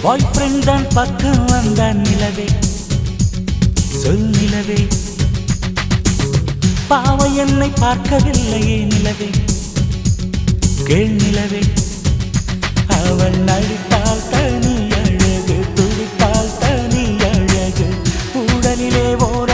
பாய் friend தான் பக்கம் வந்தான் நிலவே சொல் நிலவே பாவை என்னை பார்க்கவில்லையே நிலவே கேள் நிலவே அவள் நடித்தால் தனி அழகு துடித்தால் தனி அழகு உடலிலே ஓர்